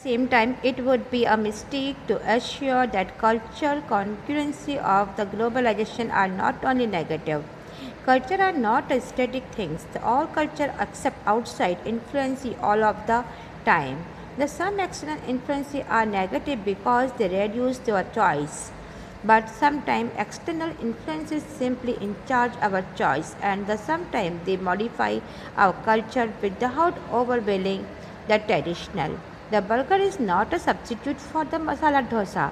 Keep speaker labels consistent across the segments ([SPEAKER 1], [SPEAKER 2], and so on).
[SPEAKER 1] Same time, it would be a mistake to assure that cultural concurrency of the globalization are not only negative. Culture are not static things. All culture accept outside influence all of the time. The some external influence are negative because they reduce your choice. But sometimes external influences simply in charge our choice and the sometimes they modify our culture without overwhelming the traditional. The burger is not a substitute for the masala dosa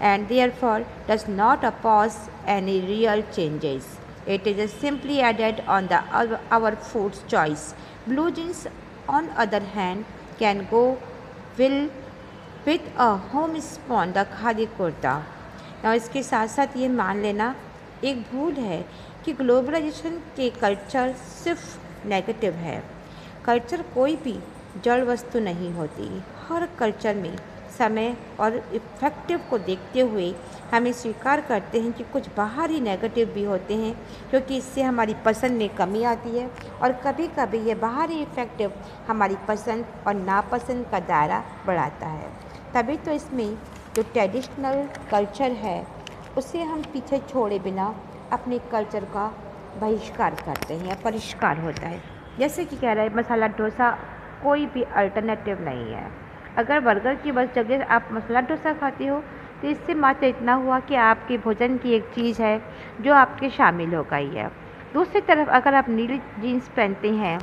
[SPEAKER 1] and therefore does not oppose any real changes. It is simply added on the our food choice. Blue jeans, on other hand, can go well with a homespun the khadi kurta. और इसके साथ साथ ये मान लेना एक भूल है कि ग्लोबलाइजेशन के कल्चर सिर्फ नेगेटिव है। कल्चर कोई भी जड़ वस्तु नहीं होती। हर कल्चर में समय और इफ़ेक्टिव को देखते हुए हमें स्वीकार करते हैं कि कुछ बाहरी नेगेटिव भी होते हैं क्योंकि इससे हमारी पसंद में कमी आती है और कभी कभी ये बाहरी इफ़ेक्टिव हमारी पसंद और नापसंद का दायरा बढ़ाता है। तभी तो इसमें जो ट्रेडिशनल कल्चर है उसे हम पीछे छोड़े बिना अपने कल्चर का बहिष्कार करते हैं या परिष्कार होता है। जैसे कि कह रहा है मसाला डोसा कोई भी अल्टरनेटिव नहीं है। अगर बर्गर की बस जगह आप मसाला डोसा खाती हो तो इससे मात्र इतना हुआ कि आपके भोजन की एक चीज़ है जो आपके शामिल हो गई है। दूसरी तरफ अगर आप नीली जीन्स पहनते हैं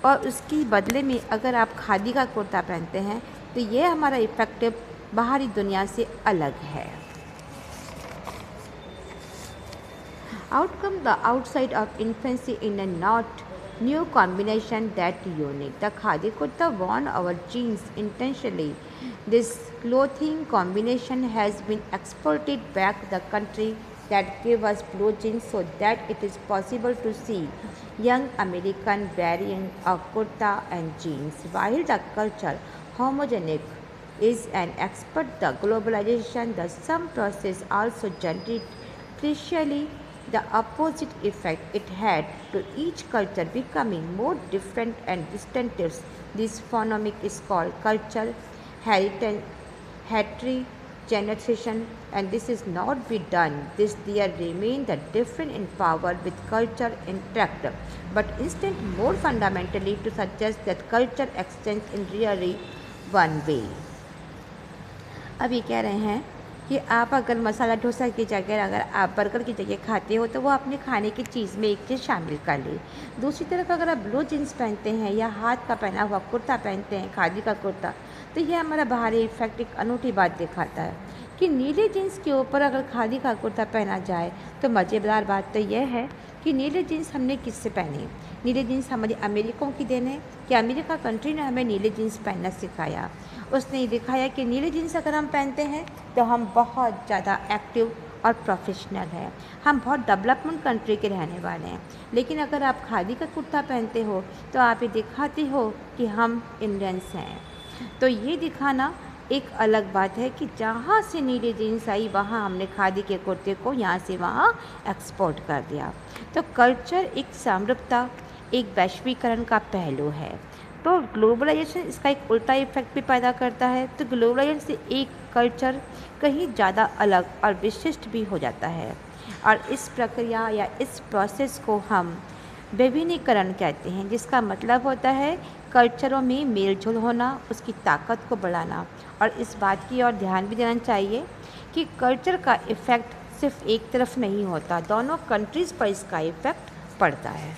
[SPEAKER 1] और उसकी बदले में अगर आप खादी का कुर्ता पहनते हैं तो ये हमारा इफ़ेक्टिव बाहरी दुनिया से अलग है। Outcome the outside of infancy in a not new combination that unique. The khadi kurta worn our jeans intentionally. This clothing combination has been exported back the country that gave us blue jeans so that it is possible to see young American wearing a kurta and jeans. While the culture homogenic is an expert the globalization, the some process also generate crucially the opposite effect it had to each culture becoming more different and distinctive. This phenomenon is called cultural heterogeneization and this is not be done. This there remain the different in power with culture intact, but instead more fundamentally to suggest that culture extends in really one way. अब ये कह रहे हैं कि आप अगर मसाला डोसा की जगह अगर आप बर्गर की जगह खाते हो तो वो अपने खाने की चीज़ में एक चीज़ शामिल कर ले। दूसरी तरफ अगर आप ब्लू जीन्स पहनते हैं या हाथ का पहना हुआ कुर्ता पहनते हैं खादी का कुर्ता तो ये हमारा बाहरी इफेक्ट एक अनूठी बात दिखाता है कि नीले जीन्स के ऊपर अगर खादी का कुर्ता पहना जाए तो मज़ेदार बात तो यह है कि नीले जीन्स हमने किससे पहने। नीले जीन्स हमारी अमेरिकों की देन है कि अमेरिका कंट्री ने हमें नीले जीन्स पहनना सिखाया। उसने ये दिखाया कि नीले जीन्स अगर हम पहनते हैं तो हम बहुत ज़्यादा एक्टिव और प्रोफेशनल हैं, हम बहुत डेवलपमेंट कंट्री के रहने वाले हैं। लेकिन अगर आप खादी का कुर्ता पहनते हो तो आप ये दिखाते हो कि हम इंडियंस हैं। तो ये दिखाना एक अलग बात है कि जहाँ से नीली जीन्स आई वहाँ हमने खादी के कुर्ते को यहाँ से वहाँ एक्सपोर्ट कर दिया। तो कल्चर एक समरूपता एक वैश्वीकरण का पहलू है। तो ग्लोबलाइजेशन इसका एक उल्टा इफेक्ट भी पैदा करता है। तो ग्लोबलाइजेशन से एक कल्चर कहीं ज़्यादा अलग और विशिष्ट भी हो जाता है और इस प्रक्रिया या इस प्रोसेस को हम विभिन्नीकरण कहते हैं, जिसका मतलब होता है कल्चरों में मेलजोल होना, उसकी ताकत को बढ़ाना। और इस बात की ओर ध्यान भी देना चाहिए कि कल्चर का इफ़ेक्ट सिर्फ एक तरफ नहीं होता, दोनों कंट्रीज़ पर इसका इफ़ेक्ट पड़ता है।